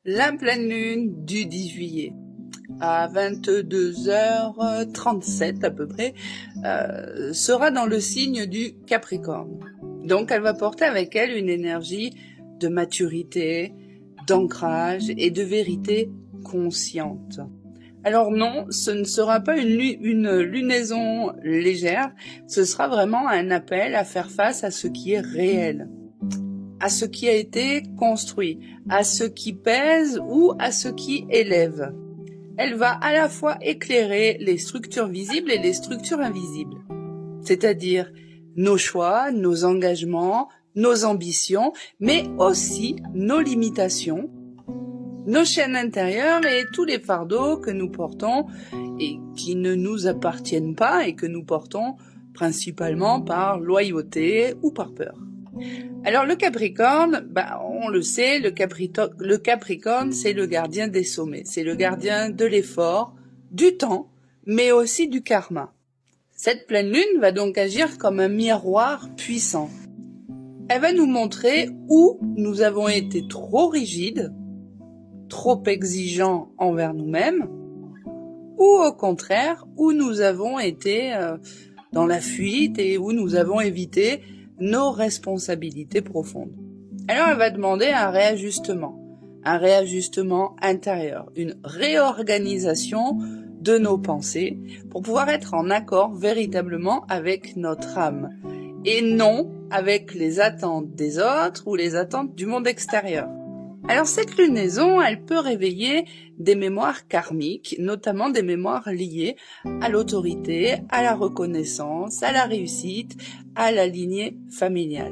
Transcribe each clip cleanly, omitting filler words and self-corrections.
La pleine lune du 10 juillet à 22h37 à peu près sera dans le signe du Capricorne. Donc elle va porter avec elle une énergie de maturité, d'ancrage et de vérité consciente. Alors non, ce ne sera pas une lunaison légère, ce sera vraiment un appel à faire face à ce qui est réel, à ce qui a été construit, à ce qui pèse ou à ce qui élève. Elle va à la fois éclairer les structures visibles et les structures invisibles, c'est-à-dire nos choix, nos engagements, nos ambitions, mais aussi nos limitations, nos chaînes intérieures et tous les fardeaux que nous portons et qui ne nous appartiennent pas et que nous portons principalement par loyauté ou par peur. Alors le Capricorne, on le sait, le Capricorne, c'est le gardien des sommets, c'est le gardien de l'effort, du temps, mais aussi du karma. Cette pleine lune va donc agir comme un miroir puissant. Elle va nous montrer où nous avons été trop rigides, trop exigeants envers nous-mêmes, ou au contraire, où nous avons été dans la fuite et où nous avons évité nos responsabilités profondes. Alors elle va demander un réajustement intérieur, une réorganisation de nos pensées pour pouvoir être en accord véritablement avec notre âme et non avec les attentes des autres ou les attentes du monde extérieur. Alors cette lunaison, elle peut réveiller des mémoires karmiques, notamment des mémoires liées à l'autorité, à la reconnaissance, à la réussite, à la lignée familiale.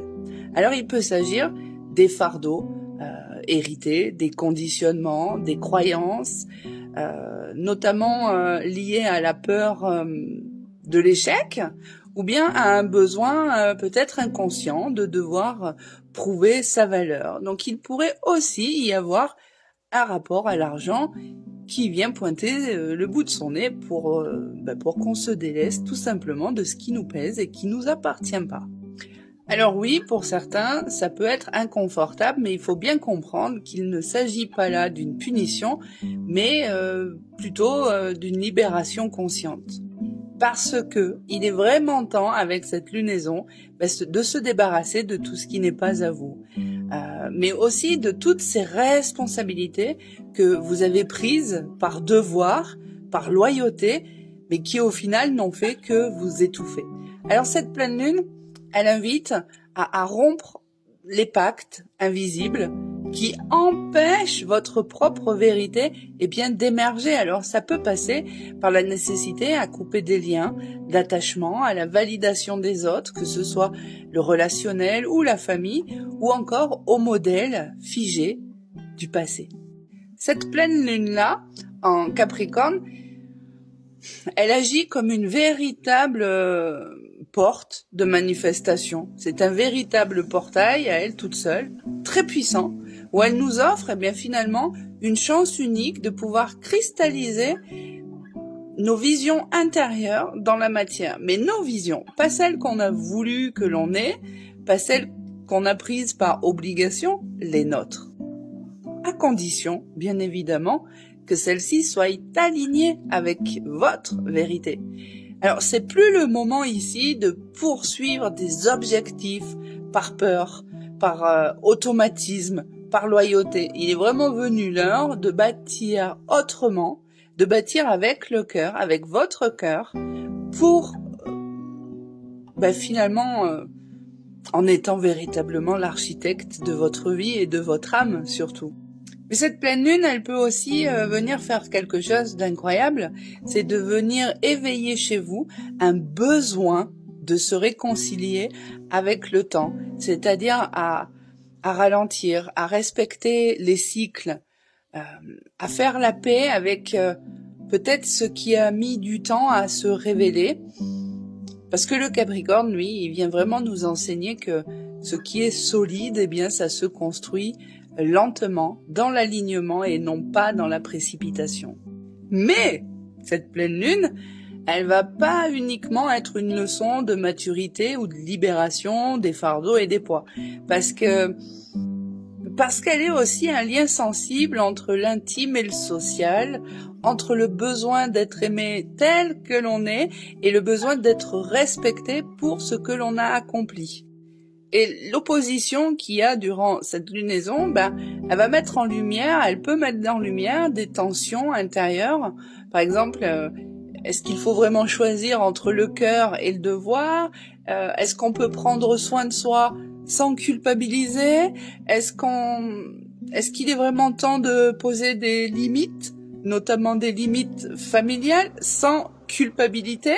Alors il peut s'agir des fardeaux hérités, des conditionnements, des croyances, notamment liés à la peur de l'échec, ou bien à un besoin peut-être inconscient de devoir prouver sa valeur. Donc il pourrait aussi y avoir un rapport à l'argent qui vient pointer le bout de son nez pour qu'on se délaisse tout simplement de ce qui nous pèse et qui nous appartient pas. Alors oui, pour certains, ça peut être inconfortable, mais il faut bien comprendre qu'il ne s'agit pas là d'une punition, mais plutôt d'une libération consciente. Parce que il est vraiment temps, avec cette lunaison, de se débarrasser de tout ce qui n'est pas à vous. Mais aussi de toutes ces responsabilités que vous avez prises par devoir, par loyauté, mais qui au final n'ont fait que vous étouffer. Alors cette pleine lune, elle invite à rompre les pactes invisibles qui empêchent votre propre vérité d'émerger. Alors ça peut passer par la nécessité à couper des liens d'attachement, à la validation des autres, que ce soit le relationnel ou la famille, ou encore au modèle figé du passé. Cette pleine lune-là, en Capricorne, elle agit comme une véritable porte de manifestation. C'est un véritable portail à elle toute seule, très puissant, où elle nous offre finalement une chance unique de pouvoir cristalliser nos visions intérieures dans la matière. Mais nos visions, pas celles qu'on a voulu que l'on ait, pas celles qu'on a prises par obligation, les nôtres. À condition, bien évidemment, que celles-ci soient alignées avec votre vérité. Alors, c'est plus le moment ici de poursuivre des objectifs par peur, par automatisme, par loyauté. Il est vraiment venu l'heure de bâtir autrement, de bâtir avec le cœur, avec votre cœur, pour finalement, en étant véritablement l'architecte de votre vie et de votre âme surtout. Mais cette pleine lune, elle peut aussi venir faire quelque chose d'incroyable, c'est de venir éveiller chez vous un besoin de se réconcilier avec le temps, c'est-à-dire à ralentir, à respecter les cycles, à faire la paix avec peut-être ce qui a mis du temps à se révéler, parce que le Capricorne, lui, il vient vraiment nous enseigner que ce qui est solide, ça se construit lentement, dans l'alignement et non pas dans la précipitation. Mais cette pleine lune, elle va pas uniquement être une leçon de maturité ou de libération des fardeaux et des poids. Parce que parce qu'elle est aussi un lien sensible entre l'intime et le social, entre le besoin d'être aimé tel que l'on est et le besoin d'être respecté pour ce que l'on a accompli. Et l'opposition qu'il y a durant cette lunaison, elle va mettre en lumière, elle peut mettre en lumière des tensions intérieures. Par exemple, est-ce qu'il faut vraiment choisir entre le cœur et le devoir? Est-ce qu'on peut prendre soin de soi sans culpabiliser? Est-ce qu'il est vraiment temps de poser des limites, notamment des limites familiales, sans culpabilité?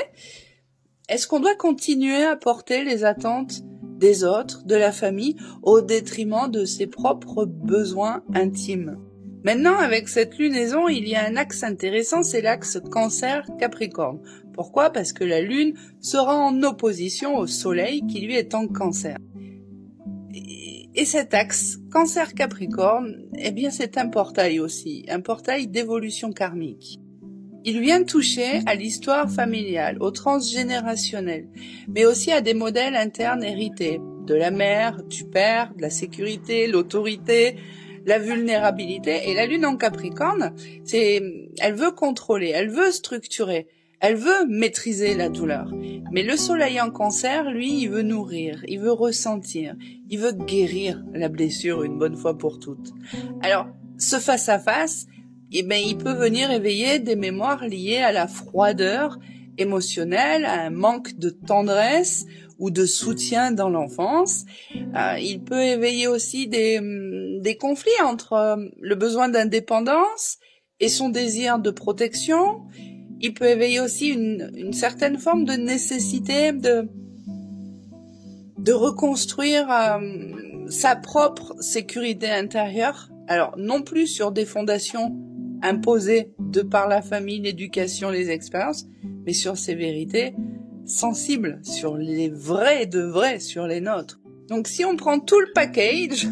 Est-ce qu'on doit continuer à porter les attentes des autres, de la famille, au détriment de ses propres besoins intimes? Maintenant, avec cette lunaison, il y a un axe intéressant, c'est l'axe Cancer-Capricorne. Pourquoi? Parce que la Lune sera en opposition au Soleil, qui lui est en Cancer. Et cet axe Cancer-Capricorne, eh bien, c'est un portail aussi, un portail d'évolution karmique. Il vient toucher à l'histoire familiale, au transgénérationnel, mais aussi à des modèles internes hérités, de la mère, du père, de la sécurité, l'autorité, la vulnérabilité. Et la Lune en Capricorne, elle veut contrôler, elle veut structurer, elle veut maîtriser la douleur. Mais le Soleil en Cancer, lui, il veut nourrir, il veut ressentir, il veut guérir la blessure une bonne fois pour toutes. Alors, ce face-à-face, il peut venir éveiller des mémoires liées à la froideur émotionnelle, à un manque de tendresse ou de soutien dans l'enfance. Il peut éveiller aussi des conflits entre le besoin d'indépendance et son désir de protection. Il peut éveiller aussi une certaine forme de nécessité de reconstruire sa propre sécurité intérieure. Alors, non plus sur des fondations imposées de par la famille, l'éducation, les expériences, mais sur ses vérités sensibles, sur les vrais de vrais, sur les nôtres. Donc, si on prend tout le package,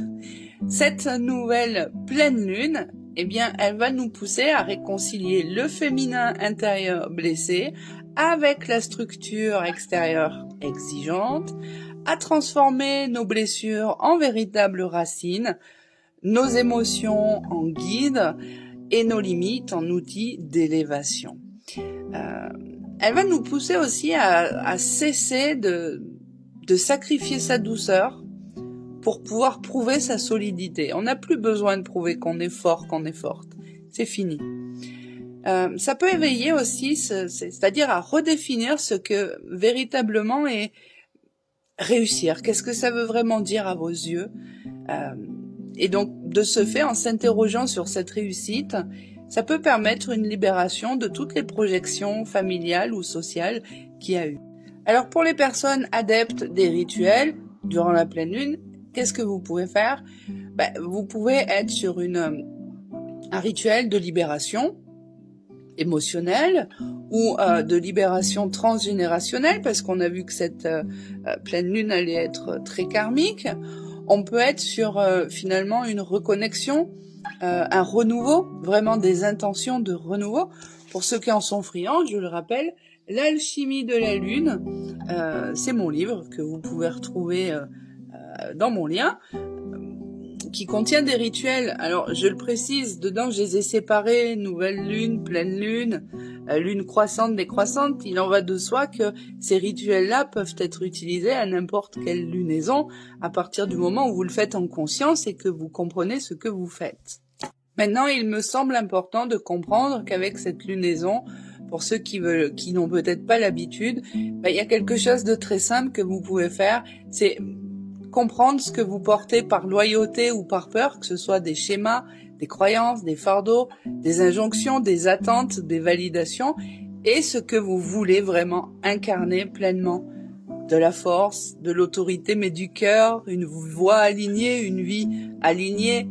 cette nouvelle pleine lune, eh bien, elle va nous pousser à réconcilier le féminin intérieur blessé avec la structure extérieure exigeante, à transformer nos blessures en véritables racines, nos émotions en guides et nos limites en outils d'élévation. Elle va nous pousser aussi à cesser de sacrifier sa douceur pour pouvoir prouver sa solidité. On n'a plus besoin de prouver qu'on est fort, qu'on est forte. C'est fini. Ça peut éveiller aussi, c'est-à-dire à redéfinir ce que véritablement est réussir. Qu'est-ce que ça veut vraiment dire à vos yeux? Et donc, de ce fait, en s'interrogeant sur cette réussite, ça peut permettre une libération de toutes les projections familiales ou sociales qu'il y a eu. Alors, pour les personnes adeptes des rituels, durant la pleine lune, qu'est-ce que vous pouvez faire? Vous pouvez être sur un rituel de libération émotionnelle ou de libération transgénérationnelle, parce qu'on a vu que cette pleine lune allait être très karmique. On peut être sur finalement une reconnexion, un renouveau, vraiment des intentions de renouveau. Pour ceux qui en sont friands, je le rappelle, l'alchimie de la lune, c'est mon livre que vous pouvez retrouver dans mon lien, qui contient des rituels. Alors, je le précise, dedans, je les ai séparés, nouvelle lune, pleine lune, lune croissante, décroissante. Il en va de soi que ces rituels-là peuvent être utilisés à n'importe quelle lunaison, à partir du moment où vous le faites en conscience et que vous comprenez ce que vous faites. Maintenant, il me semble important de comprendre qu'avec cette lunaison, pour ceux qui n'ont peut-être pas l'habitude, il y a quelque chose de très simple que vous pouvez faire, c'est comprendre ce que vous portez par loyauté ou par peur, que ce soit des schémas, des croyances, des fardeaux, des injonctions, des attentes, des validations, et ce que vous voulez vraiment incarner pleinement. De la force, de l'autorité, mais du cœur, une voix alignée, une vie alignée,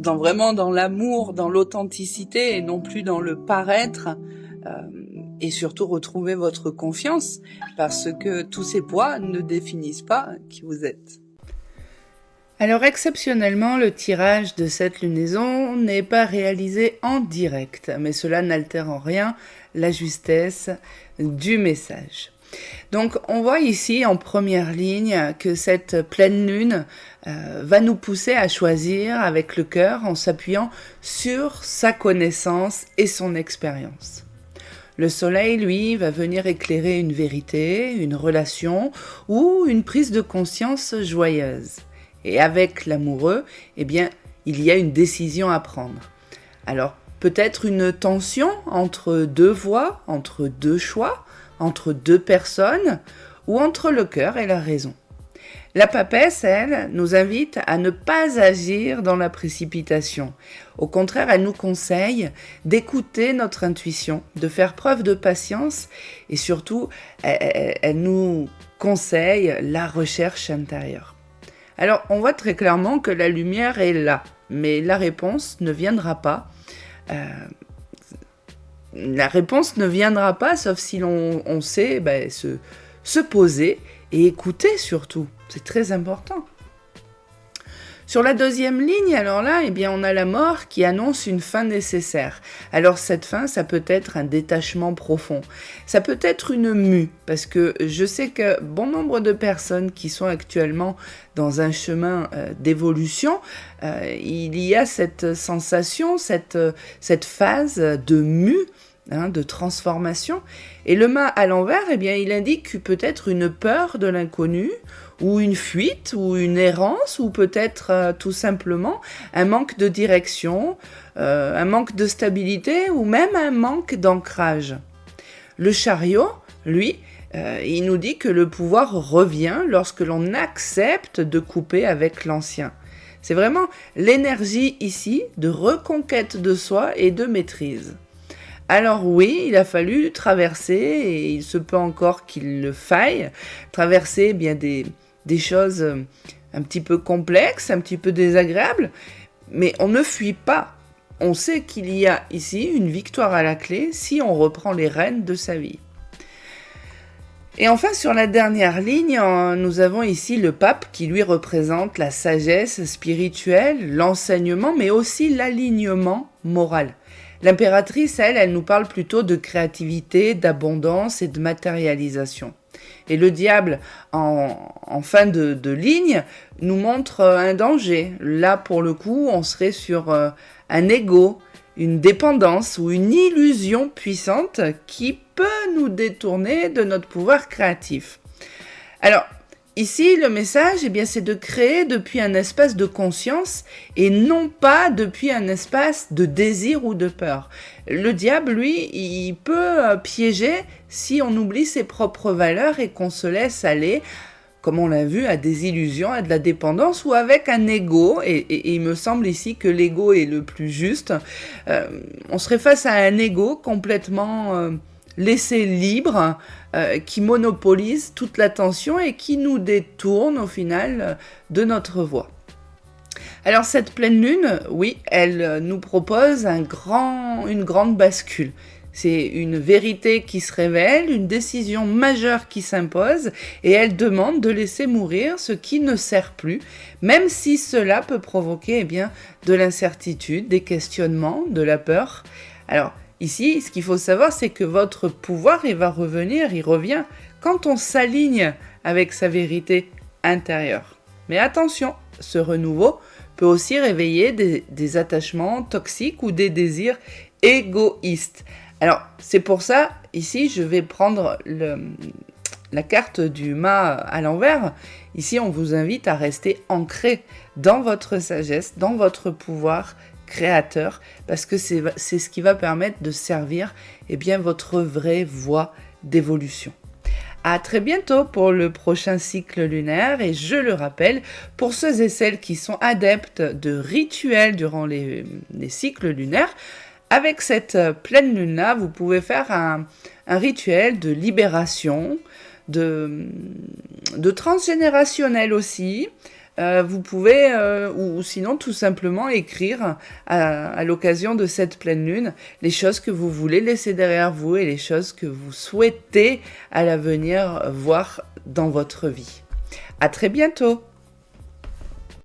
vraiment dans l'amour, dans l'authenticité et non plus dans le paraître. Et surtout retrouver votre confiance, parce que tous ces poids ne définissent pas qui vous êtes. Alors exceptionnellement, le tirage de cette lunaison n'est pas réalisé en direct, mais cela n'altère en rien la justesse du message. Donc on voit ici en première ligne que cette pleine lune va nous pousser à choisir avec le cœur en s'appuyant sur sa connaissance et son expérience. Le soleil, lui, va venir éclairer une vérité, une relation ou une prise de conscience joyeuse. Et avec l'amoureux, eh bien, il y a une décision à prendre. Alors, peut-être une tension entre deux voies, entre deux choix, entre deux personnes, ou entre le cœur et la raison. La papesse, elle, nous invite à ne pas agir dans la précipitation. Au contraire, elle nous conseille d'écouter notre intuition, de faire preuve de patience et surtout, elle nous conseille la recherche intérieure. Alors, on voit très clairement que la lumière est là, mais la réponse ne viendra pas. Sauf si l'on sait se poser et écouter surtout. C'est très important. Sur la deuxième ligne, alors là, eh bien, on a la mort qui annonce une fin nécessaire. Alors cette fin, ça peut être un détachement profond. Ça peut être une mue, parce que je sais que bon nombre de personnes qui sont actuellement dans un chemin d'évolution, il y a cette sensation, cette phase de mue, de transformation. Et le mât à l'envers, eh bien, il indique peut-être une peur de l'inconnu, ou une fuite, ou une errance, ou peut-être tout simplement un manque de direction, un manque de stabilité, ou même un manque d'ancrage. Le chariot, lui, il nous dit que le pouvoir revient lorsque l'on accepte de couper avec l'ancien. C'est vraiment l'énergie ici de reconquête de soi et de maîtrise. Alors oui, il a fallu traverser, et il se peut encore qu'il le faille, traverser bien des choses un petit peu complexes, un petit peu désagréables, mais on ne fuit pas. On sait qu'il y a ici une victoire à la clé si on reprend les rênes de sa vie. Et enfin, sur la dernière ligne, nous avons ici le pape qui lui représente la sagesse spirituelle, l'enseignement, mais aussi l'alignement moral. L'impératrice, elle nous parle plutôt de créativité, d'abondance et de matérialisation. Et le diable, en fin de ligne, nous montre un danger. Là, pour le coup, on serait sur un ego, une dépendance ou une illusion puissante qui peut nous détourner de notre pouvoir créatif. Alors, ici, le message, eh bien, c'est de créer depuis un espace de conscience et non pas depuis un espace de désir ou de peur. Le diable, lui, il peut piéger si on oublie ses propres valeurs et qu'on se laisse aller, comme on l'a vu, à des illusions, à de la dépendance ou avec un ego. Et il me semble ici que l'ego est le plus juste. On serait face à un ego complètement laissé libre, qui monopolise toute l'attention et qui nous détourne au final de notre voie. Alors cette pleine lune, oui, elle nous propose une grande bascule. C'est une vérité qui se révèle, une décision majeure qui s'impose et elle demande de laisser mourir ce qui ne sert plus, même si cela peut provoquer de l'incertitude, des questionnements, de la peur. Alors ici, ce qu'il faut savoir, c'est que votre pouvoir, il revient quand on s'aligne avec sa vérité intérieure. Mais attention, ce renouveau peut aussi réveiller des attachements toxiques ou des désirs égoïstes. Alors, c'est pour ça, ici, je vais prendre la carte du mât à l'envers. Ici, on vous invite à rester ancré dans votre sagesse, dans votre pouvoir créateur, parce que c'est ce qui va permettre de servir votre vraie voie d'évolution. À très bientôt pour le prochain cycle lunaire et je le rappelle, pour ceux et celles qui sont adeptes de rituels durant les cycles lunaires, avec cette pleine lune-là, vous pouvez faire un rituel de libération, de transgénérationnel aussi. Vous pouvez, ou sinon tout simplement écrire à l'occasion de cette pleine lune les choses que vous voulez laisser derrière vous et les choses que vous souhaitez à l'avenir voir dans votre vie. À très bientôt!